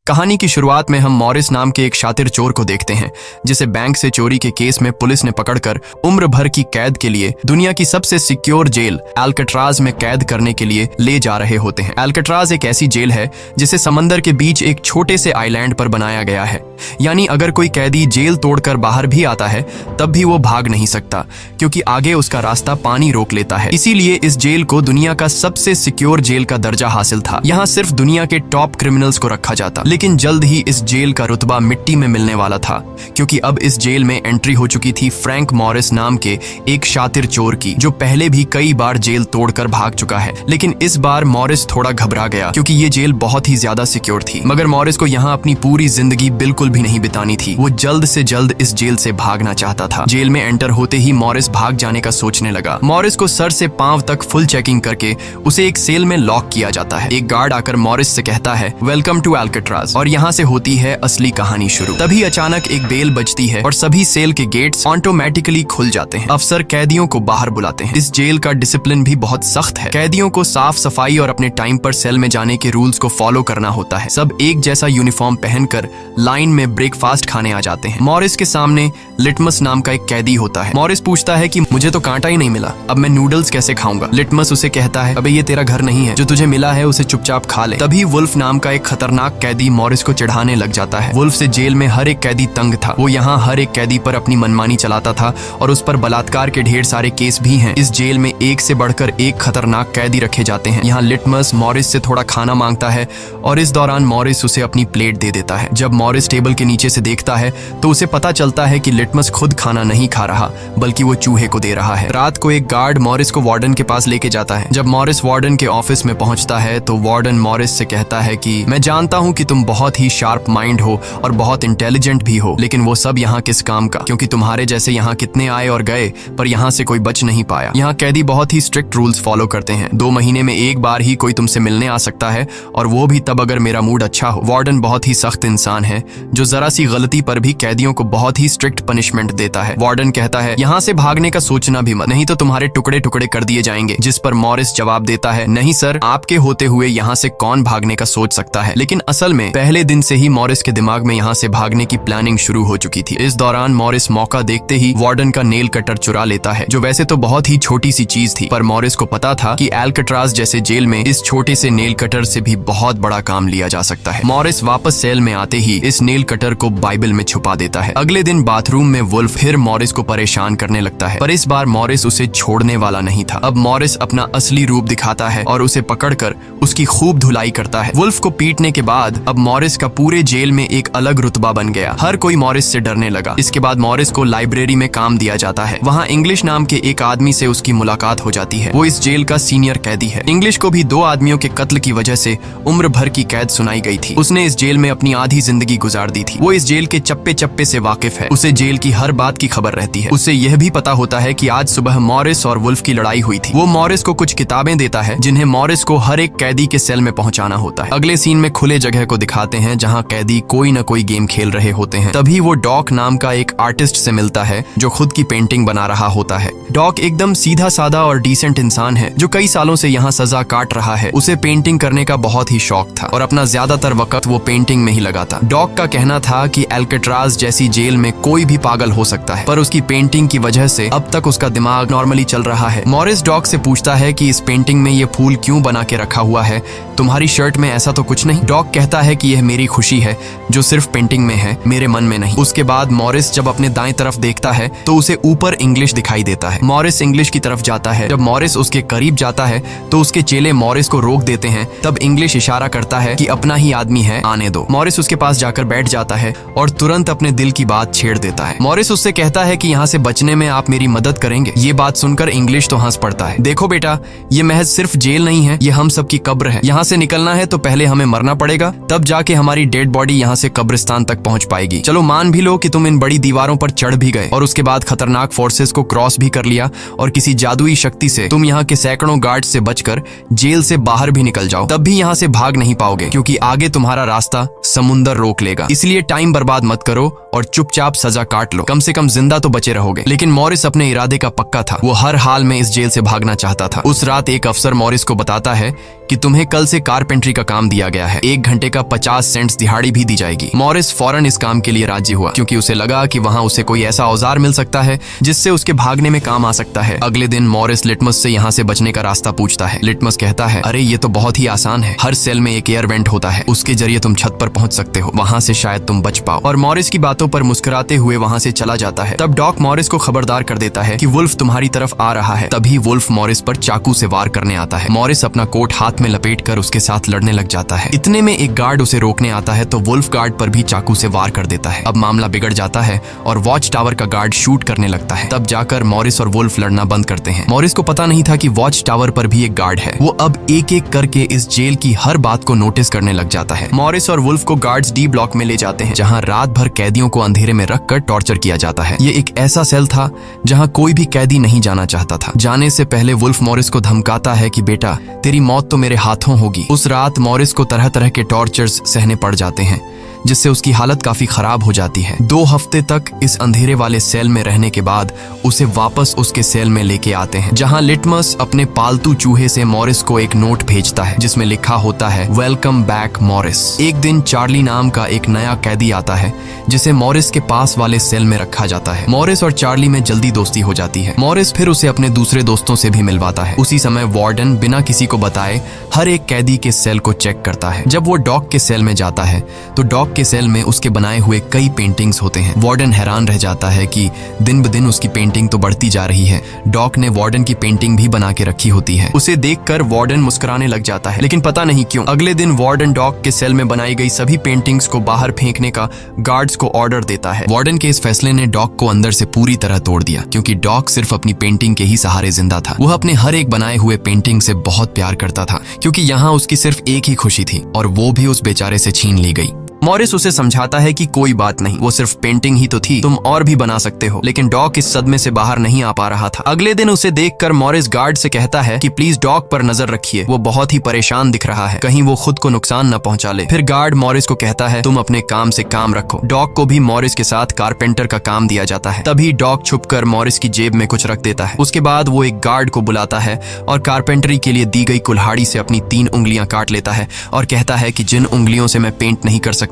कहानी की शुरुआत में हम मॉरिस नाम के एक शातिर चोर को देखते हैं जिसे बैंक से चोरी के केस में पुलिस ने पकड़कर उम्र भर की कैद के लिए दुनिया की सबसे सिक्योर जेल एल्कट्राज में कैद करने के लिए ले जा रहे होते हैं। एल्कट्राज एक ऐसी जेल है जिसे समंदर के बीच एक छोटे से आइलैंड पर बनाया गया है, यानी अगर कोई कैदी जेल तोड़कर बाहर भी आता है तब भी वो भाग नहीं सकता क्योंकि आगे उसका रास्ता पानी रोक लेता है। इसीलिए इस जेल को दुनिया का सबसे सिक्योर जेल का दर्जा हासिल था। यहाँ सिर्फ दुनिया के टॉप क्रिमिनल्स को रखा जाता, लेकिन जल्द ही इस जेल का रुतबा मिट्टी में मिलने वाला था क्योंकि अब इस जेल में एंट्री हो चुकी थी फ्रैंक मॉरिस नाम के एक शातिर चोर की, जो पहले भी कई बार जेल तोड़कर भाग चुका है। लेकिन इस बार मॉरिस थोड़ा घबरा गया क्योंकि ये जेल बहुत ही ज्यादा सिक्योर थी। मगर मॉरिस को यहाँ अपनी पूरी जिंदगी बिल्कुल भी नहीं बितानी थी। वो जल्द से जल्द इस जेल से भागना चाहता था। जेल में एंटर होते ही मॉरिस भाग जाने का सोचने लगा। मॉरिस को सर से पांव तक फुल चेकिंग करके उसे एक सेल में लॉक किया जाता है। एक गार्ड आकर मॉरिस से कहता है, वेलकम टू एल्कट्राज, और यहाँ से होती है असली कहानी शुरू। तभी अचानक एक बेल बजती है और सभी सेल के गेट्स ऑटोमेटिकली खुल जाते हैं। अफसर कैदियों को बाहर बुलाते हैं। इस जेल का डिसिप्लिन भी बहुत सख्त है। कैदियों को साफ सफाई और अपने टाइम पर सेल में जाने के रूल्स को फॉलो करना होता है। सब एक जैसा यूनिफॉर्म पहनकर लाइन में ब्रेकफास्ट खाने आ जाते हैं। मॉरिस के सामने लिटमस नाम का एक कैदी होता है। मॉरिस पूछता है कि मुझे तो कांटा ही नहीं मिला, अब मैं नूडल्स कैसे खाऊंगा। लिटमस उसे कहता है, अबे ये तेरा घर नहीं है, जो तुझे मिला है उसे चुपचाप खा ले। तभी वुल्फ नाम का एक खतरनाक कैदी मॉरिस को चिढ़ाने लग जाता है। वुल्फ से जेल में हर एक कैदी तंग था। वो यहाँ हर एक कैदी पर अपनी मनमानी चलाता था और उस पर बलात्कार के ढेर सारे केस भी हैं। इस जेल में एक से बढ़कर एक खतरनाक कैदी रखे जाते हैं। यहाँ लिटमस मॉरिस से थोड़ा खाना मांगता है और इस दौरान मॉरिस उसे अपनी प्लेट दे देता है। जब मॉरिस टेबल के नीचे से देखता है तो उसे पता चलता है कि लिटमस खुद खाना नहीं खा रहा बल्कि वो चूहे को दे रहा है। रात को एक गार्ड मॉरिस को वार्डन के पास लेके जाता है। जब मॉरिस वार्डन के ऑफिस में पहुंचता है तो वार्डन मॉरिस से कहता है कि मैं जानता हूं कि तुम बहुत ही शार्प माइंड हो और बहुत इंटेलिजेंट भी हो, लेकिन वो सब यहाँ किस काम का, क्योंकि तुम्हारे जैसे यहाँ कितने आए और गए पर यहाँ से कोई बच नहीं पाया। यहाँ कैदी बहुत ही स्ट्रिक्ट रूल्स फॉलो करते हैं। 2 महीने में एक बार ही कोई तुमसे मिलने आ सकता है और वो भी तब अगर मेरा मूड अच्छा हो। वार्डन बहुत ही सख्त इंसान है जो जरा सी गलती पर भी कैदियों को बहुत ही स्ट्रिक्ट पनिशमेंट देता है। वार्डन कहता है, यहाँ से भागने का सोचना भी मत, नहीं तो तुम्हारे टुकड़े टुकड़े कर दिए जाएंगे। जिस पर मॉरिस जवाब देता है, नहीं सर, आपके होते हुए यहाँ से कौन भागने का सोच सकता है। लेकिन असल में पहले दिन से ही मॉरिस के दिमाग में यहाँ से भागने की प्लानिंग शुरू हो चुकी थी। इस दौरान मॉरिस मौका देखते ही वार्डन का नेल कटर चुरा लेता है, जो वैसे तो बहुत ही छोटी सी चीज थी, पर मॉरिस को पता था कि एल्कट्राज जैसे जेल में इस छोटे से नेल कटर से भी बहुत बड़ा काम लिया जा सकता है। मॉरिस वापस सेल में आते ही इस नेल कटर को बाइबल में छुपा देता है। अगले दिन बाथरूम में वुल्फ फिर मॉरिस को परेशान करने लगता है, पर इस बार मॉरिस उसे छोड़ने वाला नहीं था। अब मॉरिस अपना असली रूप दिखाता है और उसे पकड़कर उसकी खूब धुलाई करता है। वुल्फ को पीटने के बाद अब मॉरिस का पूरे जेल में एक अलग रुतबा बन गया। हर कोई मॉरिस से डरने लगा। इसके बाद मॉरिस को लाइब्रेरी में काम दिया जाता है। वहाँ इंग्लिश नाम के एक आदमी से उसकी मुलाकात हो जाती है। वो इस जेल का सीनियर कैदी है। इंग्लिश को भी 2 आदमियों के कत्ल की वजह से उम्र भर की कैद सुनाई गई थी। उसने इस जेल में अपनी आधी जिंदगी गुजार दी थी। वो इस जेल के चप्पे चप्पे से वाकिफ है। उसे जेल की हर बात की खबर रहती है। उसे यह भी पता होता है कि आज सुबह मॉरिस और वुल्फ की लड़ाई हुई थी। वो मॉरिस को कुछ किताबें देता है जिन्हें मॉरिस को हर एक कैदी के सेल में पहुंचाना होता है। अगले सीन में खुले जगह को दिखाते हैं जहां कैदी कोई न कोई गेम खेल रहे होते हैं। तभी वो डॉक नाम का एक आर्टिस्ट से मिलता है जो खुद की पेंटिंग बना रहा होता है। डॉक एकदम सीधा साधा और डिसेंट इंसान है जो कई सालों से यहाँ सजा काट रहा है। उसे पेंटिंग करने का बहुत ही शौक था और अपना ज्यादातर वक्त वो पेंटिंग में ही लगाता। डॉक का कहना था कि एल्कट्राज जैसी जेल में कोई भी पागल हो सकता है, पर उसकी पेंटिंग की वजह से अब तक उसका दिमाग नॉर्मली चल रहा है। मॉरिस डॉक से पूछता है कि इस पेंटिंग में ये फूल क्यों बना के रखा हुआ है, तुम्हारी शर्ट में ऐसा तो कुछ नहीं। डॉक कहता है कि यह मेरी खुशी है जो सिर्फ पेंटिंग में है, मेरे मन में नहीं। उसके बाद मॉरिस जब अपने दाएं तरफ देखता है तो उसे ऊपर इंग्लिश दिखाई देता है। मॉरिस इंग्लिश की तरफ जाता है। जब मॉरिस उसके करीब जाता है तो उसके चेले मॉरिस को रोक देते हैं। तब इंग्लिश इशारा करता है कि अपना ही आदमी है, आने दो। मॉरिस उसके पास जाकर बैठ जाता है और तुरंत अपने दिल की बात छेड़ देता है। मॉरिस उससे कहता है कि यहाँ से बचने में आप मेरी मदद करेंगे। ये बात सुनकर इंग्लिश तो हंस पड़ता है। देखो बेटा, ये महज सिर्फ जेल नहीं है, ये हम सब की कब्र है। यहाँ से निकलना है तो पहले हमें मरना पड़ेगा, तब जाके हमारी डेड बॉडी यहाँ से कब्रिस्तान तक पहुँच पाएगी। चलो मान भी लो कि तुम इन बड़ी दीवारों पर चढ़ भी गए और उसके बाद खतरनाक फोर्सेस को क्रॉस भी कर लिया और किसी जादुई शक्ति से तुम यहाँ के सैकड़ों गार्ड से बचकर जेल से बाहर भी निकल जाओ, तब भी यहाँ से भाग नहीं पाओगे क्योंकि आगे तुम्हारा रास्ता समुंदर रोक लेगा। इसलिए टाइम बर्बाद मत करो और चुपचाप सजा काट लो, कम से कम जिंदा तो बचे रहोगे। लेकिन मॉरिस अपने इरादे का पक्का था। वो हर हाल में इस जेल से भागना चाहता था। उस रात एक अफसर मॉरिस को बताता है कि तुम्हें कल से कारपेंट्री का काम दिया गया है, 1 घंटे का 50 सेंट्स दिहाड़ी भी दी जाएगी। मॉरिस फौरन इस काम के लिए राजी हुआ क्योंकि उसे लगा कि वहाँ उसे कोई ऐसा औजार मिल सकता है जिससे उसके भागने में काम आ सकता है। अगले दिन मॉरिस लिटमस से यहाँ से बचने का रास्ता पूछता है। लिटमस कहता है, अरे ये तो बहुत ही आसान है, हर सेल में एक एयर वेंट होता है, उसके जरिए तुम छत पर पहुंच सकते हो, वहाँ से शायद तुम बच पाओ। और मॉरिस की बातों पर मुस्कुराते हुए वहाँ से चला जाता है। तब डॉक मॉरिस को खबरदार कर देता है कि वुल्फ तुम्हारी तरफ आ रहा है। तभी वुल्फ मॉरिस पर चाकू से वार करने आता है। मॉरिस अपना कोट हाथ में लपेटकर उसके साथ लड़ने लग जाता है। इतने में एक गार्ड उसे रोकने आता है तो वुल्फ गार्ड पर भी चाकू से वार कर देता है। अब मामला बिगड़ जाता है और वॉच टावर का गार्ड शूट करने लगता है। तब जाकर मॉरिस और वुल्फ लड़ना बंद करते हैं। मॉरिस को पता नहीं था कि वॉच टावर पर भी एक गार्ड है। वो अब एक एक करके इस जेल की हर बात को नोटिस करने लग जाता है। मॉरिस और वुल्फ को गार्ड्स डी ब्लॉक में ले जाते हैं, जहाँ रात भर कैदियों को अंधेरे में रखकर टॉर्चर किया जाता है। ये एक ऐसा सेल था जहाँ कोई भी कैदी नहीं जाना चाहता था। जाने से पहले वुल्फ मॉरिस को धमकाता है कि बेटा, तेरी मौत तो मेरे हाथों होगी। उस रात मॉरिस को तरह तरह के टॉर्चर्स सहने पड़ जाते हैं, जिससे उसकी हालत काफी खराब हो जाती है। 2 हफ्ते तक इस अंधेरे वाले सेल में रहने के बाद उसे वापस उसके सेल में लेके आते हैं, जहां लिटमस अपने पालतू चूहे से मॉरिस को एक नोट भेजता है जिसमें लिखा होता है, वेलकम बैक मॉरिस। एक दिन चार्ली नाम का एक नया कैदी आता है जिसे मॉरिस के पास वाले सेल में रखा जाता है। मॉरिस और चार्ली में जल्दी दोस्ती हो जाती है। मॉरिस फिर उसे अपने दूसरे दोस्तों से भी मिलवाता है। उसी समय वार्डन बिना किसी को बताए हर एक कैदी के सेल को चेक करता है। जब वो डॉक के सेल में जाता है तो डॉक के सेल में उसके बनाए हुए कई पेंटिंग्स होते हैं। वार्डन हैरान रह जाता है कि दिन ब दिन उसकी पेंटिंग तो बढ़ती जा रही है। डॉक ने वार्डन की पेंटिंग भी बना के रखी होती है। उसे देखकर वार्डन मुस्कुराने लग जाता है, लेकिन पता नहीं क्यों अगले दिन वार्डन डॉक के सेल में बनाई गई सभी पेंटिंग्स को बाहर फेंकने का गार्ड्स को ऑर्डर देता है। वार्डन के इस फैसले ने डॉक को अंदर से पूरी तरह तोड़ दिया, क्योंकि डॉक सिर्फ अपनी पेंटिंग के ही सहारे जिंदा था। वह अपने हर एक बनाए हुए पेंटिंग से बहुत प्यार करता था, क्योंकि यहाँ उसकी सिर्फ एक ही खुशी थी और वो भी उस बेचारे से छीन ली गई। मॉरिस उसे समझाता है कि कोई बात नहीं, वो सिर्फ पेंटिंग ही तो थी, तुम और भी बना सकते हो। लेकिन डॉक इस सदमे से बाहर नहीं आ पा रहा था। अगले दिन उसे देखकर मॉरिस गार्ड से कहता है कि प्लीज डॉक पर नजर रखिए, वो बहुत ही परेशान दिख रहा है, कहीं वो खुद को नुकसान न पहुंचा ले। फिर गार्ड मॉरिस को कहता है, तुम अपने काम से काम रखो। डॉक को भी मॉरिस के साथ कारपेंटर का काम दिया जाता है। तभी डॉक छुपकर मॉरिस की जेब में कुछ रख देता है। उसके बाद वो एक गार्ड को बुलाता है और कारपेंटरी के लिए दी गई कुल्हाड़ी से अपनी 3 उंगलियां काट लेता है और कहता है कि जिन उंगलियों से मैं पेंट नहीं कर सकता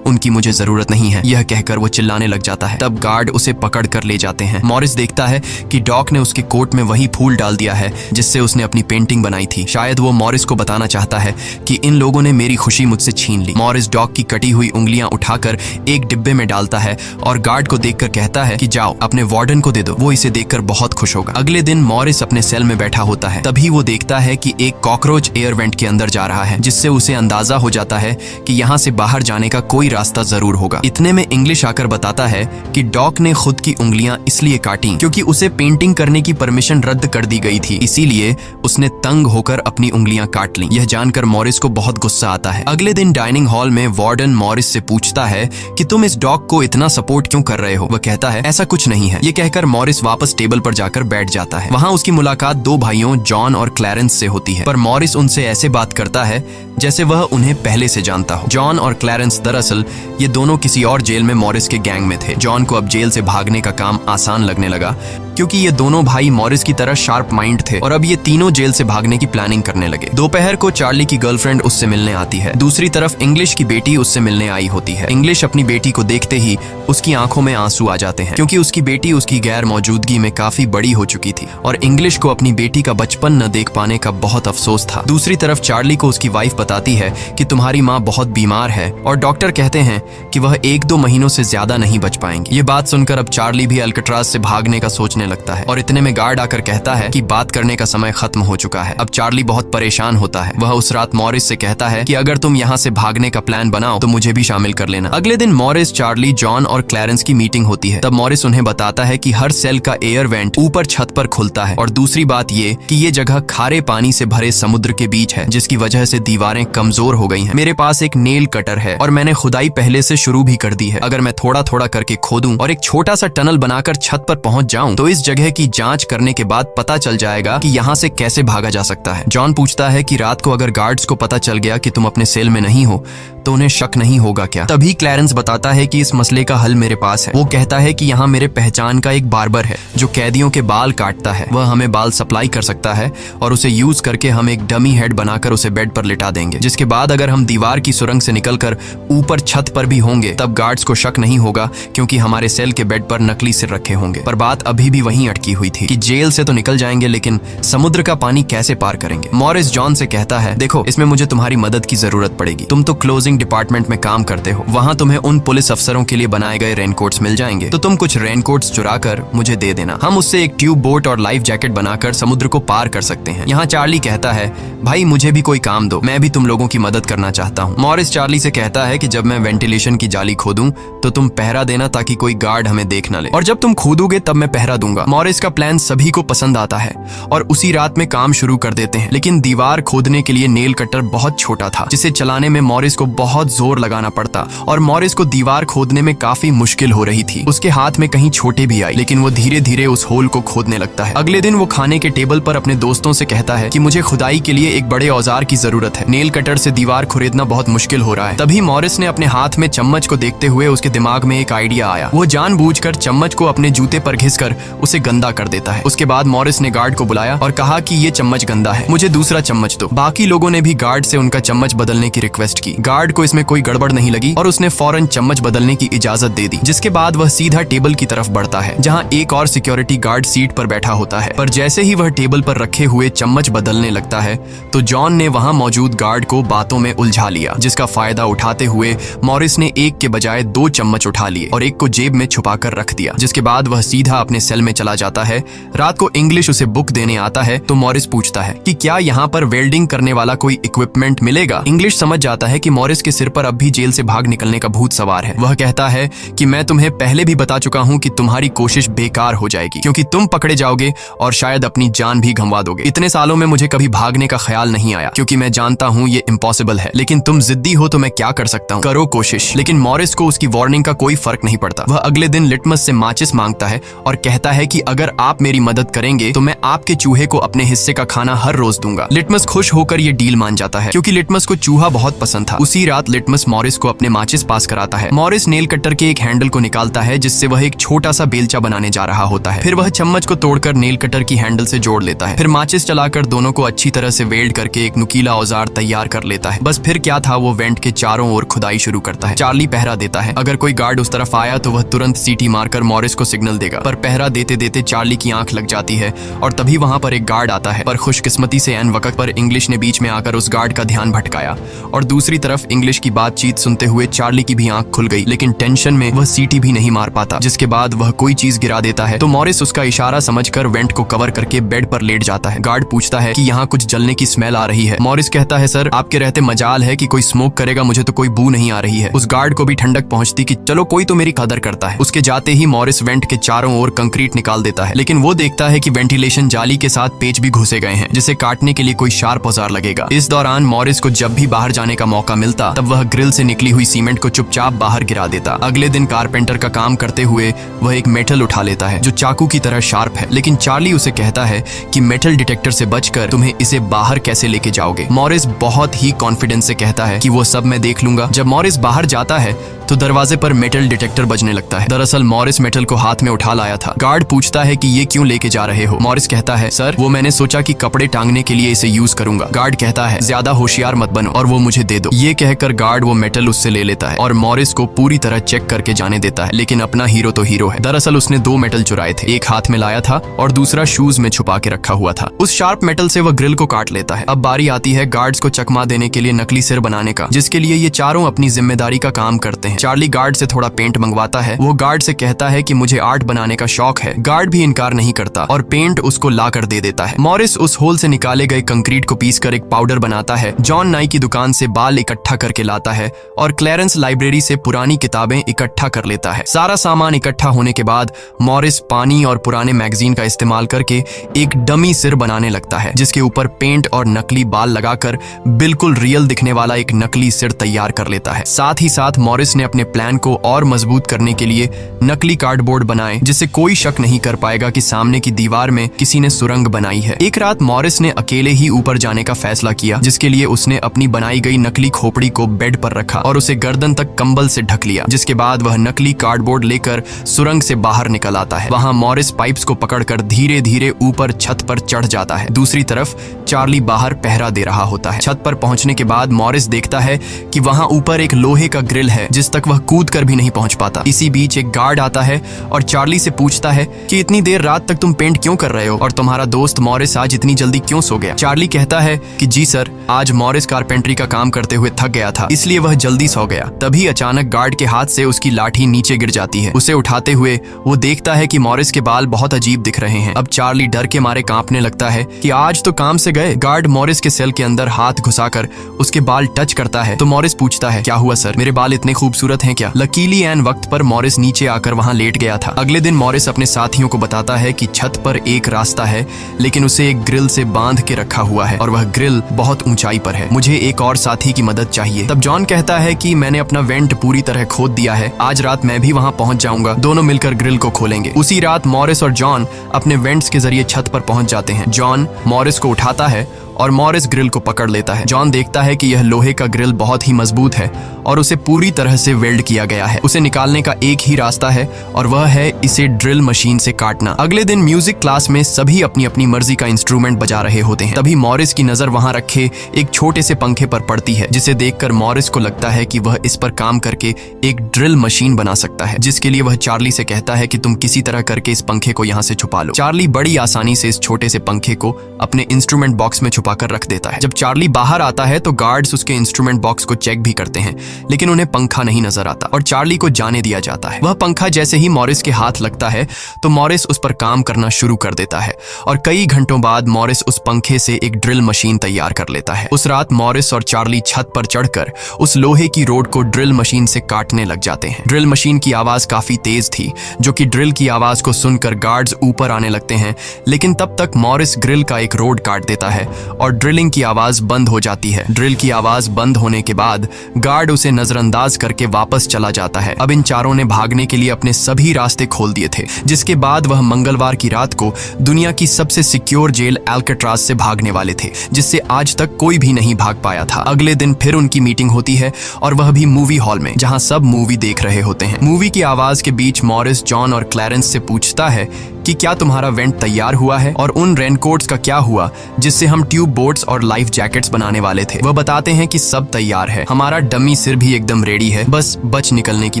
उनकी मुझे जरूरत नहीं है। यह कहकर वो चिल्लाने लग जाता है। तब गार्ड उसे पकड़ कर ले जाते हैं। मॉरिस देखता है कि डॉक ने उसके कोट में वही फूल डाल दिया है जिससे उसने अपनी पेंटिंग बनाई थी। शायद वो मॉरिस को बताना चाहता है कि इन लोगों ने मेरी खुशी मुझसे छीन ली। मॉरिस डॉक की कटी हुई उंगलियां उठाकर एक डिब्बे में डालता है और गार्ड को देखकर कहता है कि जाओ अपने वार्डन को दे दो, वो इसे देखकर बहुत खुश होगा। अगले दिन मॉरिस अपने सेल में बैठा होता है। तभी वो देखता है कि एक कॉकरोच एयर वेंट के अंदर जा रहा है, जिससे उसे अंदाजा हो जाता है कि यहाँ से बाहर जाने का कोई रास्ता जरूर होगा। इतने में इंग्लिश आकर बताता है कि डॉक ने खुद की उंगलियां इसलिए काटी क्योंकि उसे पेंटिंग करने की परमिशन रद्द कर दी गई थी, इसीलिए उसने तंग होकर अपनी उंगलियां काट लीं। यह जानकर मॉरिस को बहुत गुस्सा आता है। अगले दिन डाइनिंग हॉल में वार्डन मॉरिस से पूछता है कि तुम इस डॉग को इतना सपोर्ट क्यों कर रहे हो। वह कहता है ऐसा कुछ नहीं है। ये कहकर मॉरिस वापस टेबल पर जाकर बैठ जाता है। वहाँ उसकी मुलाकात 2 भाइयों जॉन और क्लैरेंस से होती है, पर मॉरिस उनसे ऐसे बात करता है जैसे वह उन्हें पहले से जानता हो। जॉन और क्लैरेंस दरअसल ये दोनों किसी और जेल में मॉरिस के गैंग में थे। जॉन को अब जेल से भागने का काम आसान लगने लगा क्योंकि ये दोनों भाई मॉरिस की तरह शार्प माइंड थे और अब ये तीनों जेल से भागने की प्लानिंग करने लगे। दोपहर को चार्ली की गर्लफ्रेंड उससे मिलने आती है। दूसरी तरफ इंग्लिश की बेटी उससे मिलने आई होती है। इंग्लिश अपनी बेटी को देखते ही उसकी आंखों में आंसू आ जाते हैं क्योंकि उसकी बेटी उसकी गैर मौजूदगी में काफी बड़ी हो चुकी थी और इंग्लिश को अपनी बेटी का बचपन न देख पाने का बहुत अफसोस था। दूसरी तरफ चार्ली को उसकी वाइफ बताती है कि तुम्हारी माँ बहुत बीमार है और डॉक्टर कहते हैं कि वह 1-2 महीनों से ज्यादा नहीं बच पाएंगी। ये बात सुनकर अब चार्ली भी अल्काट्राज से भागने का सोचने लगता है और इतने में गार्ड आकर कहता है कि बात करने का समय खत्म हो चुका है। अब चार्ली बहुत परेशान होता है। वह उस रात मॉरिस से कहता है कि अगर तुम यहाँ से भागने का प्लान बनाओ तो मुझे भी शामिल कर लेना। अगले दिन मॉरिस, चार्ली, जॉन और क्लैरेंस की मीटिंग होती है। तब मॉरिस उन्हें बताता है कि हर सेल का एयर वेंट ऊपर छत पर खुलता है और दूसरी बात ये कि ये जगह खारे पानी से भरे समुद्र के बीच है, जिसकी वजह से दीवारें कमजोर हो गई हैं। मेरे पास एक नेल कटर है और मैंने खुदाई पहले से शुरू भी कर दी है। अगर मैं थोड़ा थोड़ा करके खोदूं और एक छोटा सा टनल बनाकर छत पर पहुंच जाऊं तो इस जगह की जांच करने के बाद पता चल जाएगा कि यहाँ से कैसे भागा जा सकता है। जॉन पूछता है कि रात को अगर गार्ड्स को पता चल गया कि तुम अपने सेल में नहीं हो तो उन्हें शक नहीं होगा क्या? तभी क्लैरेंस बताता है कि इस मसले का हल मेरे पास है। वो कहता है कि यहाँ मेरे पहचान का एक बार्बर है जो कैदियों के बाल काटता है। वह हमें बाल सप्लाई कर सकता है और उसे यूज करके हम एक डमी हेड बनाकर उसे बेड पर लिटा देंगे, जिसके बाद अगर हम दीवार की सुरंग से निकलकर ऊपर छत पर भी होंगे तब गार्ड्स को शक नहीं होगा, क्योंकि हमारे सेल के बेड पर नकली सिर रखे होंगे। पर बात अभी भी वहीं अटकी हुई थी कि जेल से तो निकल जाएंगे, लेकिन समुद्र का पानी कैसे पार करेंगे? मॉरिस जॉन से कहता है, देखो इसमें मुझे तुम्हारी मदद की जरूरत पड़ेगी। तुम तो क्लोजिंग डिपार्टमेंट में काम करते हो, वहां तुम्हें उन पुलिस अफसरों के लिए बनाए गए रेनकोट्स मिल जाएंगे, तो तुम कुछ रेनकोट्स चुरा कर मुझे दे देना। हम उससे एक ट्यूब बोट और लाइफ जैकेट बनाकर समुद्र को पार कर सकते हैं। यहाँ चार्ली कहता है, भाई मुझे भी कोई काम दो, मैं भी तुम लोगों की मदद करना चाहता हूँ। मॉरिस चार्ली से कहता है कि जब मैं वेंटिलेशन की जाली खोदूं तो तुम पहरा देना ताकि कोई गार्ड हमें देख न ले, और जब तुम खोदोगे तब मैं पहरा दूंगा। मॉरिस का प्लान सभी को पसंद आता है और उसी रात में काम शुरू कर देते हैं, लेकिन दीवार खोदने के लिए नेल कटर बहुत छोटा था, जिसे चलाने में मॉरिस को बहुत जोर लगाना पड़ता और मॉरिस को दीवार खोदने में काफी मुश्किल हो रही थी। उसके हाथ में कहीं छोटे भी आई, लेकिन वो धीरे धीरे उस होल को खोदने लगता है। अगले दिन वो खाने के टेबल पर अपने दोस्तों से कहता है कि मुझे खुदाई के लिए एक बड़े औजार की जरूरत है, नेल कटर से दीवार खुरेदना बहुत मुश्किल हो रहा है। तभी मॉरिस ने अपने हाथ में चम्मच को देखते हुए उसके दिमाग में एक आइडिया आया। वो जानबूझकर चम्मच को अपने जूते पर घिसकर उसे गंदा कर देता है। उसके बाद मॉरिस ने गार्ड को बुलाया और कहा कि ये चम्मच गंदा है, मुझे दूसरा चम्मच दो। बाकी लोगों ने भी गार्ड से उनका चम्मच बदलने की रिक्वेस्ट की। गार्ड को इसमें कोई गड़बड़ नहीं लगी और उसने फौरन चम्मच बदलने की इजाजत दे दी, जिसके बाद वह सीधा टेबल की तरफ बढ़ता है जहां एक और सिक्योरिटी गार्ड सीट पर बैठा होता है। पर जैसे ही वह टेबल पर रखे हुए चम्मच बदलने लगता है तो जॉन ने वहां मौजूद गार्ड को बातों में उलझा लिया, जिसका फायदा उठाते हुए मॉरिस ने एक के बजाय 2 चम्मच उठा लिए और एक को जेब में छुपाकर रख दिया, जिसके बाद वह सीधा अपने सेल में चला जाता है। रात को इंग्लिश उसे बुक देने आता है तो मॉरिस पूछता है कि क्या यहाँ पर वेल्डिंग करने वाला कोई इक्विपमेंट मिलेगा? इंग्लिश समझ जाता है कि मॉरिस के सिर पर अब भी जेल से भाग निकलने का भूत सवार है। वह कहता है कि मैं तुम्हें पहले भी बता चुका हूँ कि तुम्हारी कोशिश बेकार हो जाएगी, क्योंकि तुम पकड़े जाओगे और शायद अपनी जान भी गंवा दोगे। इतने सालों में मुझे कभी भागने का ख्याल नहीं आया, क्योंकि मैं जानता हूँ ये इम्पॉसिबल है, लेकिन तुम जिद्दी हो तो मैं क्या कर सकता हूँ, करो कोशिश। लेकिन मॉरिस को उसकी वार्निंग का कोई फर्क नहीं पड़ता। वह अगले दिन लिटमस से माचिस मांगता है और कहता है कि अगर आप मेरी मदद करेंगे तो मैं आपके चूहे को अपने हिस्से का खाना हर रोज दूंगा। लिटमस खुश होकर ये डील मान जाता है, क्योंकि लिटमस को चूहा बहुत पसंद था। उसी रात लिटमस मॉरिस को अपने माचिस पास कराता है। मॉरिस नेल कटर के एक हैंडल को निकालता है, जिससे वह एक छोटा सा बेलचा बनाने जा रहा होता है। फिर वह चम्मच को तोड़कर नेल कटर की हैंडल से जोड़ लेता है। फिर माचिस चलाकर दोनों को अच्छी तरह से वेल्ड करके एक नुकीला औजार तैयार कर लेता है। बस फिर क्या था, वो वेंट के चारों ओर खुदाई शुरू करता है। चार्ली पहरा देता है। अगर कोई गार्ड उस तरफ आया तो वह तुरंत सीटी मारकर मॉरिस को सिग्नल देगा, पर पहरा देते देते चार्ली की आंख लग जाती है और तभी वहां पर एक गार्ड आता है। पर खुशकिस्मती से ऐन वक्त पर इंग्लिश ने बीच में आकर उस गार्ड का ध्यान भटकाया और दूसरी तरफ इंग्लिश की बातचीत सुनते हुए चार्ली की भी आंख खुल गई, लेकिन टेंशन में वह सीटी भी नहीं मार पाता। जिसके बाद वह कोई चीज गिरा देता है तो मॉरिस उसका इशारा समझकर वेंट को कवर करके बेड पर लेट जाता है। गार्ड पूछता है कि यहाँ कुछ जलने की स्मेल आ रही है। मॉरिस कहता है, सर आपके रहते मजाल है कि कोई स्मोक करेगा, मुझे तो कोई बू नहीं आ रही है। उस गार्ड को भी ठंडक पहुंचती कि चलो कोई तो मेरी कदर करता है। उसके जाते ही मॉरिस वेंट के चारों ओर कंक्रीट निकाल देता है, लेकिन वो देखता है कि वेंटिलेशन जाली के साथ पेच भी घुसे गए हैं, जिसे काटने के लिए कोई शार्प औजार लगेगा। इस दौरान मॉरिस को जब भी बाहर जाने का मौका मिलता तब वह ग्रिल से निकली हुई सीमेंट को चुपचाप बाहर गिरा देता। अगले दिन कारपेंटर का काम करते हुए वह एक मेटल उठा लेता है जो चाकू की तरह शार्प है, लेकिन चार्ली उसे कहता है कि मेटल डिटेक्टर से बचकर तुम्हें इसे बाहर कैसे लेके जाओगे। मॉरिस बहुत ही कॉन्फिडेंस से कहता है कि वो सब मैं देख लूंगा। जब मॉरिस बाहर जाता है तो दरवाजे पर मेटल डिटेक्टर बजने लगता है। दरअसल मॉरिस मेटल को हाथ में उठा लाया था। गार्ड पूछता है कि ये क्यों लेके जा रहे हो? मॉरिस कहता है, सर वो मैंने सोचा कि कपड़े टांगने के लिए इसे यूज करूंगा। गार्ड कहता है, ज्यादा होशियार मत बनो और वो मुझे दे दो। ये कहकर गार्ड वो मेटल उससे ले लेता है और मॉरिस को पूरी तरह चेक करके जाने देता है, लेकिन अपना हीरो तो हीरो है। दरअसल उसने 2 मेटल चुराए थे, एक हाथ में लाया था और दूसरा शूज में छुपा के रखा हुआ था। उस शार्प मेटल से वह ग्रिल को काट लेता है। अब बारी आती है गार्ड्स को चकमा देने के लिए नकली सिर बनाने का, जिसके लिए ये चारों अपनी जिम्मेदारी का काम करते हैं। चार्ली गार्ड से थोड़ा पेंट मंगवाता है। वो गार्ड से कहता है कि मुझे आर्ट बनाने का शौक है। गार्ड भी इनकार नहीं करता और पेंट उसको ला कर दे देता है। मॉरिस उस होल से निकाले गए कंक्रीट को पीसकर एक पाउडर बनाता है। जॉन नाई की दुकान से बाल इकट्ठा करके लाता है और क्लैरेंस लाइब्रेरी से पुरानी किताबें इकट्ठा कर लेता है। सारा सामान इकट्ठा होने के बाद मॉरिस पानी और पुराने मैगजीन का इस्तेमाल करके एक डमी सिर बनाने लगता है, जिसके ऊपर पेंट और नकली बाल लगाकर बिल्कुल रियल दिखने वाला एक नकली सिर तैयार कर लेता है। साथ ही साथ मॉरिस ने अपने प्लान को और मजबूत करने के लिए नकली कार्डबोर्ड बनाए जिससे कोई शक नहीं कर पाएगा कि सामने की दीवार में किसी ने सुरंग बनाई है। एक रात मॉरिस ने अकेले ही ऊपर जाने का फैसला किया, जिसके लिए उसने अपनी बनाई गई नकली खोपड़ी को बेड पर रखा और उसे गर्दन तक कंबल से ढक लिया, जिसके बाद वह नकली कार्डबोर्ड लेकर सुरंग से बाहर निकल आता है। वहां मॉरिस पाइप्स को पकड़कर धीरे धीरे ऊपर छत पर चढ़ जाता है। दूसरी तरफ चार्ली बाहर पहरा दे रहा होता है। छत पर पहुंचने के बाद मॉरिस देखता है कि वहां ऊपर एक लोहे का ग्रिल है जिस तक वह कूद कर भी नहीं पहुंच पाता। इसी बीच एक गार्ड आता है और चार्ली से पूछता है कि इतनी देर रात तक तुम पेंट क्यों कर रहे हो और तुम्हारा दोस्त मॉरिस आज इतनी जल्दी क्यों सो गया। चार्ली कहता है कि जी सर, आज मॉरिस कारपेंट्री का काम करते हुए थक गया था, इसलिए वह जल्दी सो गया। तभी अचानक गार्ड के हाथ से उसकी लाठी नीचे गिर जाती है। उसे उठाते हुए वो देखता है कि मॉरिस के बाल बहुत अजीब दिख रहे हैं। अब चार्ली डर के मारे कांपने लगता है कि आज तो काम से गए। गार्ड मॉरिस के सेल के अंदर हाथ घुसाकर उसके बाल टच करता है तो मॉरिस पूछता है, क्या हुआ सर, मेरे बाल इतने खूबसूरत हैं क्या। लकीली एन वक्त पर मॉरिस नीचे आकर वहां लेट गया था। अगले दिन मॉरिस अपने साथियों को बताता है कि छत पर एक रास्ता है, लेकिन उसे एक ग्रिल से बांध के रखा हुआ है और वह ग्रिल बहुत ऊंचाई पर है। मुझे एक और साथी की मदद चाहिए। तब जॉन कहता है कि मैंने अपना वेंट पूरी तरह खोद दिया है, आज रात मैं भी वहां पहुंच जाऊंगा, दोनों मिलकर ग्रिल को खोलेंगे। उसी रात मॉरिस और जॉन अपने वेंट्स के जरिए छत पर पहुंच जाते हैं। जॉन मॉरिस को उठाता है और मॉरिस ग्रिल को पकड़ लेता है। जॉन देखता है कि यह लोहे का ग्रिल बहुत ही मजबूत है और उसे पूरी तरह से वेल्ड किया गया है। उसे निकालने का एक ही रास्ता है और वह है इसे ड्रिल मशीन से काटना। अगले दिन म्यूजिक क्लास में सभी अपनी अपनी मर्जी का इंस्ट्रूमेंट बजा रहे होते हैं। तभी मॉरिस की नजर वहां रखे एक छोटे से पंखे पर पड़ती है, जिसे देखकर मॉरिस को लगता है कि वह इस पर काम करके एक ड्रिल मशीन बना सकता है, जिसके लिए वह चार्ली से कहता है कि तुम किसी तरह करके इस पंखे को यहाँ से छुपा लो। चार्ली बड़ी आसानी से इस छोटे से पंखे को अपने इंस्ट्रूमेंट बॉक्स में छुपाकर रख देता है। जब चार्ली बाहर आता है तो गार्ड्स उसके इंस्ट्रूमेंट बॉक्स को चेक भी करते हैं, लेकिन उन्हें पंखा नहीं नजर आता और चार्ली को जाने दिया जाता है। वह पंखा जैसे ही मॉरिस के हाथ लगता है तो मॉरिस उस पर काम करना शुरू कर देता है और कई घंटों बाद मॉरिस उस पंखे से एक ड्रिल मशीन तैयार कर लेता है। उस रात मॉरिस और चार्ली छत पर चढ़कर उस लोहे की रोड को ड्रिल मशीन से काटने लग जाते हैं। ड्रिल मशीन की आवाज काफी तेज थी, जो कि ड्रिल की आवाज को सुनकर गार्ड्स ऊपर आने लगते हैं, लेकिन तब तक मॉरिस ग्रिल का एक रोड काट देता है और ड्रिलिंग की आवाज बंद हो जाती है। ड्रिल की आवाज बंद होने के बाद गार्ड उसे नजरअंदाज करके वापस चला जाता है। अब इन चारों ने भागने के लिए अपने सभी रास्ते खोल दिए थे, जिसके बाद वह मंगलवार की रात को दुनिया की सबसे सिक्योर जेल एल्केट्राज से भागने वाले थे, जिससे आज तक कोई भी नहीं भाग पाया था। अगले दिन फिर उनकी मीटिंग होती है और वह भी मूवी हॉल में, जहां सब मूवी देख रहे होते हैं। मूवी की आवाज के बीच मॉरिस जॉन और क्लैरेंस से पूछता है कि क्या तुम्हारा वेंट तैयार हुआ है और उन रेनकोट्स का क्या हुआ जिससे हम ट्यूब बोट्स और लाइफ जैकेट्स बनाने वाले थे। वह बताते हैं कि सब तैयार है, हमारा डमी सिर भी एकदम रेडी है, बस बच निकलने की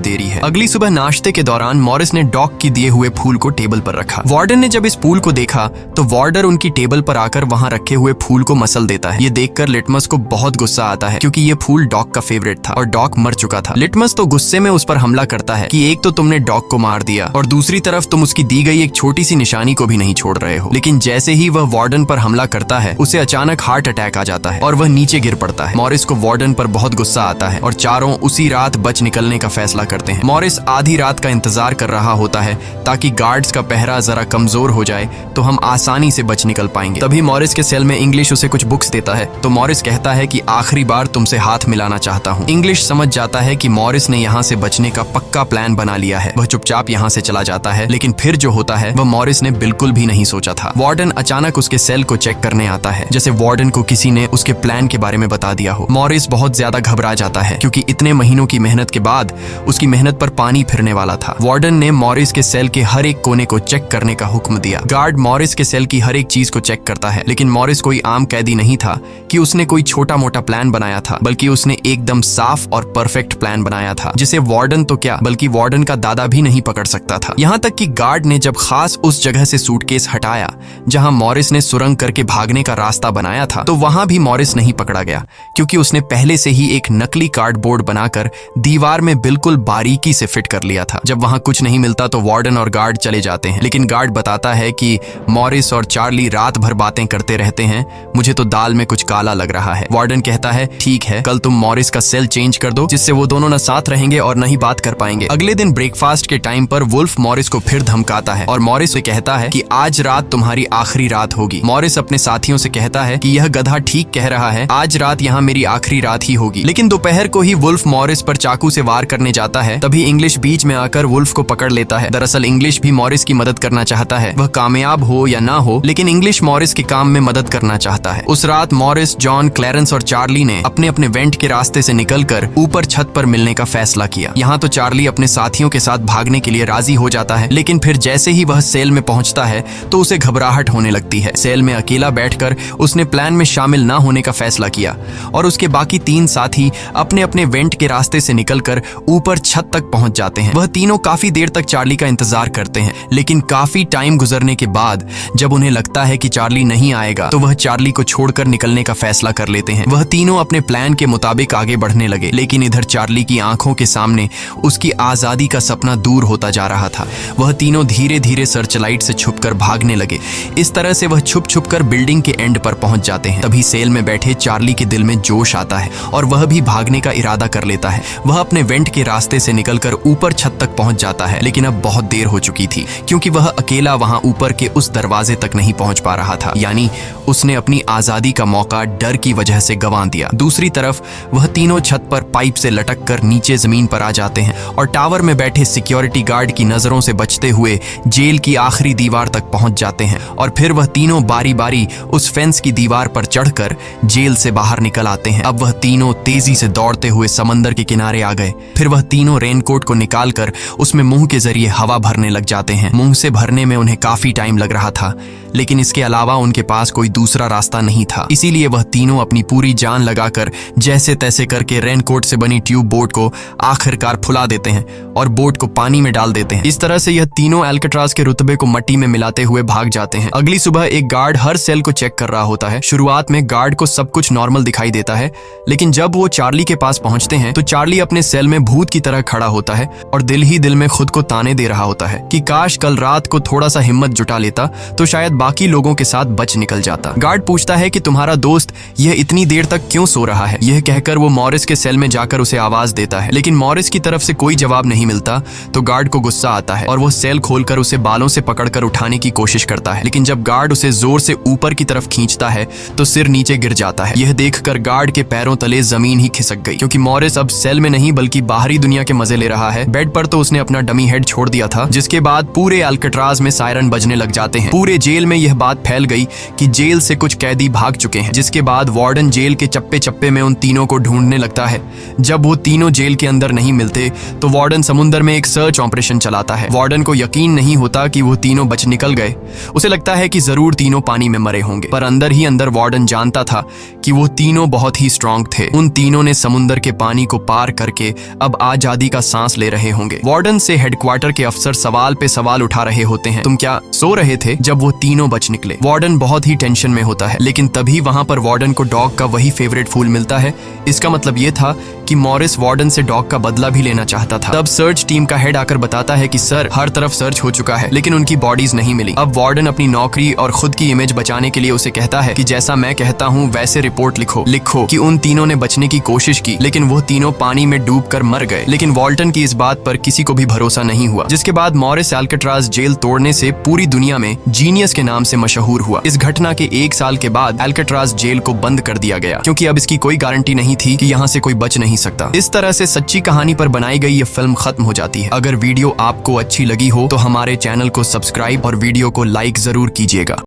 देरी है। अगली सुबह नाश्ते के दौरान मॉरिस ने डॉग की दिए हुए फूल को टेबल पर रखा। वार्डन ने जब इस फूल को देखा तो वार्डर उनकी टेबल पर आकर वहां रखे हुए फूल को मसल देता है। ये देखकर लिटमस को बहुत गुस्सा आता है, क्योंकि ये फूल डॉग का फेवरेट था और डॉग मर चुका था। लिटमस तो गुस्से में उस पर हमला करता है कि एक तो तुमने डॉग को मार दिया और दूसरी तरफ तुम उसकी दी गई एक छोटी सी निशानी को भी नहीं छोड़ रहे हो। लेकिन जैसे ही वह वार्डन पर हमला करता है, उसे अचानक हार्ट अटैक आ जाता है और वह नीचे गिर पड़ता है। मॉरिस को वार्डन पर बहुत गुस्सा आता है और चारों उसी रात बच निकलने का फैसला करते हैं। मॉरिस आधी रात का इंतजार कर रहा होता है ताकि गार्ड्स का पहरा जरा कमजोर हो जाए तो हम आसानी से बच निकल पाएंगे। तभी मॉरिस के सेल में इंग्लिश उसे कुछ बुक्स देता है तो मॉरिस कहता है कि आखिरी बार तुमसे हाथ मिलाना चाहता हूँ। इंग्लिश समझ जाता है कि मॉरिस ने यहाँ से बचने का पक्का प्लान बना लिया है। वह चुपचाप यहाँ से चला जाता है, लेकिन फिर जो होता है वह मॉरिस ने बिल्कुल भी नहीं सोचा था। वार्डन अचानक उसके सेल को चेक करने आता है, जैसे वार्डन को किसी ने उसके प्लान के बारे में बता दिया हो। मॉरिस बहुत ज्यादा घबरा जाता है, क्योंकि इतने महीनों की मेहनत के बाद उसकी मेहनत पर पानी फिरने वाला था। वार्डन ने मॉरिस के सेल के हर एक कोने को चेक करने का हुक्म दिया। गार्ड मॉरिस के सेल की हर एक चीज को चेक करता है, लेकिन मॉरिस कोई आम कैदी नहीं था कि उसने कोई छोटा मोटा प्लान बनाया था, बल्कि उसने एकदम साफ और परफेक्ट प्लान बनाया था, जिसे वार्डन तो क्या बल्कि वार्डन का दादा भी नहीं पकड़ सकता था। यहाँ तक कि गार्ड ने जब खास उस जगह से सूटकेस हटाया जहां मॉरिस ने सुरंग करके भागने का रास्ता बनाया था, तो वहां भी मॉरिस नहीं पकड़ा गया, क्योंकि उसने पहले से ही एक नकली कार्डबोर्ड बनाकर दीवार में बिल्कुल बारीकी से फिट कर लिया था। जब वहां कुछ नहीं मिलता तो वार्डन और गार्ड चले जाते हैं, लेकिन गार्ड बताता है कि मॉरिस और चार्ली रात भर बातें करते रहते हैं, मुझे तो दाल में कुछ काला लग रहा है। वार्डन कहता है ठीक है, कल तुम मॉरिस का सेल चेंज कर दो, जिससे वो दोनों न साथ रहेंगे और न ही बात कर पाएंगे। अगले दिन ब्रेकफास्ट के टाइम पर वुल्फ मॉरिस को फिर धमकाता है और मॉरिस से कहता है कि आज रात तुम्हारी आखिरी रात होगी। मॉरिस अपने साथियों से कहता है कि यह गधा ठीक कह रहा है, आज रात यहाँ मेरी आखिरी रात ही होगी। लेकिन दोपहर को ही वुल्फ मॉरिस पर चाकू से वार करने जाता है। तभी इंग्लिश बीच में आकर वुल्फ को पकड़ लेता है। दरअसल इंग्लिश भी मॉरिस की मदद करना चाहता है, वह कामयाब हो या ना हो, लेकिन इंग्लिश मॉरिस के काम में मदद करना चाहता है। उस रात मॉरिस, जॉन, क्लैरेंस और चार्ली ने अपने अपने वेंट के रास्ते से निकलकर ऊपर छत पर मिलने का फैसला किया। यहाँ तो चार्ली अपने साथियों के साथ भागने के लिए राजी हो जाता है, लेकिन फिर जैसे ही वह सेल में पहुंचता है तो उसे घबराहट होने लगती है। सेल में अकेला बैठकर उसने प्लान में शामिल ना होने का फैसला किया और उसके बाकी 3 साथी अपने अपने वेंट के रास्ते से निकलकर ऊपर छत तक पहुंच जाते हैं। वह तीनों काफी देर तक चार्ली का इंतजार करते हैं, लेकिन काफी टाइम गुजरने के बाद जब उन्हें लगता है कि चार्ली नहीं आएगा तो वह चार्ली को छोड़कर निकलने का फैसला कर लेते हैं। वह तीनों अपने प्लान के मुताबिक आगे बढ़ने लगे, लेकिन इधर चार्ली की आंखों के सामने उसकी आजादी का सपना दूर होता जा रहा था। वह तीनों धीरे धीरे सर्चलाइट से छुपकर भागने लगे। इस तरह से वह छुप छुप कर बिल्डिंग के एंड पर पहुंच जाते हैं। तभी सेल में बैठे चार्ली के दिल में जोश आता है और वह भी भागने का इरादा कर लेता है। वह अपने वेंट के रास्ते से निकलकर ऊपर छत तक पहुंच जाता है, लेकिन अब बहुत देर हो चुकी थी क्योंकि वह अकेला वहां ऊपर के उस दरवाजे तक नहीं पहुंच पा रहा था। यानी उसने अपनी आजादी का मौका डर की वजह से गंवा दिया। दूसरी तरफ वह तीनों छत पर पाइप से लटक कर नीचे जमीन पर आ जाते हैं और टावर में बैठे सिक्योरिटी गार्ड की नजरों से बचते हुए जेल की आखिरी दीवार तक पहुंच जाते हैं। और फिर वह तीनों बारी बारी उस फेंस की दीवार पर चढ़कर जेल से बाहर निकल आते हैं। अब वह तीनों तेजी से दौड़ते हुए समंदर के किनारे आ गए। फिर वह तीनों रेनकोट को निकालकर उसमें मुंह के जरिए हवा भरने लग जाते हैं। मुंह से भरने में उन्हें काफी टाइम लग रहा था, लेकिन इसके अलावा उनके पास कोई दूसरा रास्ता नहीं था। इसीलिए वह तीनों अपनी पूरी जान लगाकर जैसे तैसे करके रेनकोट से बनी ट्यूब बोट को आखिरकार फुला देते हैं और बोट को पानी में डाल देते हैं। इस तरह से यह तीनों अल्काट्राज के रुतबे को मट्टी में मिलाते हुए भाग जाते हैं। अगली सुबह एक गार्ड हर सेल को चेक कर रहा होता है। शुरुआत में गार्ड को सब कुछ नॉर्मल दिखाई देता है, लेकिन जब वो चार्ली के पास पहुंचते हैं तो चार्ली अपने सेल में भूत की तरह खड़ा होता है और दिल ही दिल में खुद को ताने दे रहा होता है कि काश कल रात को थोड़ा सा हिम्मत जुटा लेता तो शायद बाकी लोगों के साथ बच निकल जाता। गार्ड पूछता है कि तुम्हारा दोस्त यह इतनी देर तक क्यों सो रहा है। यह कहकर वो मॉरिस के सेल में जाकर उसे आवाज देता है, लेकिन मॉरिस की तरफ से कोई जवाब नहीं मिलता तो गार्ड को गुस्सा आता है और वो सेल खोलकर उसे बालों से पकड़कर उठाने की कोशिश करता है। लेकिन जब गार्ड उसे जोर से ऊपर की तरफ खींचता है तो सिर नीचे गिर जाता है। यह देखकर गार्ड के पैरों तले जमीन ही खिसक गई, क्योंकि मॉरिस अब सेल में नहीं बल्कि बाहरी दुनिया के मजे ले रहा है। बेड पर तो उसने अपना डमी हेड छोड़ दिया था, जिसके बाद पूरे अल्काट्राज में सायरन बजने लग जाते हैं। पूरे जेल में यह बात फैल गई कि जेल से कुछ कैदी भाग चुके हैं, जिसके बाद वार्डन जेल के चप्पे चप्पे में उन तीनों को ढूंढने लगता है। जब वो तीनों जेल के अंदर नहीं मिलते तो वार्डन समुद्र में एक सर्च ऑपरेशन चलाता है। वार्डन को यकीन नहीं होता कि वो तीनों बच निकल गए। उसे लगता है कि जरूर तीनों पानी में मरे होंगे, पर अंदर ही अंदर वार्डन जानता था कि वो तीनों बहुत ही स्ट्रांग थे। उन तीनों ने समुद्र के पानी को पार करके अब आजादी का सांस ले रहे होंगे। वार्डन से हेडक्वार्टर के अफसर सवाल पे सवाल उठा रहे होते हैं, तुम क्या सो रहे थे जब वो तीनों बच निकले। वार्डन बहुत ही टेंशन में होता है, लेकिन तभी वहां पर वार्डन को डॉग का वही फेवरेट फूल मिलता है। इसका मतलब ये था कि मॉरिस वार्डन से डॉग का बदला भी लेना चाहता था। तब सर्च टीम का हेड आकर बताता है कि सर, हर तरफ सर्च हो चुका है, लेकिन उनकी बॉडीज नहीं मिली। अब वार्डन अपनी नौकरी और खुद की इमेज बचाने के लिए उसे कहता है कि जैसा मैं कहता हूँ वैसे रिपोर्ट लिखो कि उन तीनों ने बचने की कोशिश की, लेकिन वो तीनों पानी में डूबकर मर गए। लेकिन वॉल्टन की इस बात पर किसी को भी भरोसा नहीं हुआ, जिसके बाद मॉरिस अल्काट्राज जेल तोड़ने से पूरी दुनिया में जीनियस के नाम से मशहूर हुआ। इस घटना के 1 साल के बाद अल्काट्राज जेल को बंद कर दिया गया, क्योंकि अब इसकी कोई गारंटी नहीं थी कि यहाँ से कोई बच नहीं सकता। इस तरह से सच्ची कहानी पर बनाई गई ये फिल्म खत्म हो जाती है। अगर वीडियो आपको अच्छी लगी हो तो हमारे चैनल को सब्सक्राइब और वीडियो को लाइक जरूर कीजिएगा।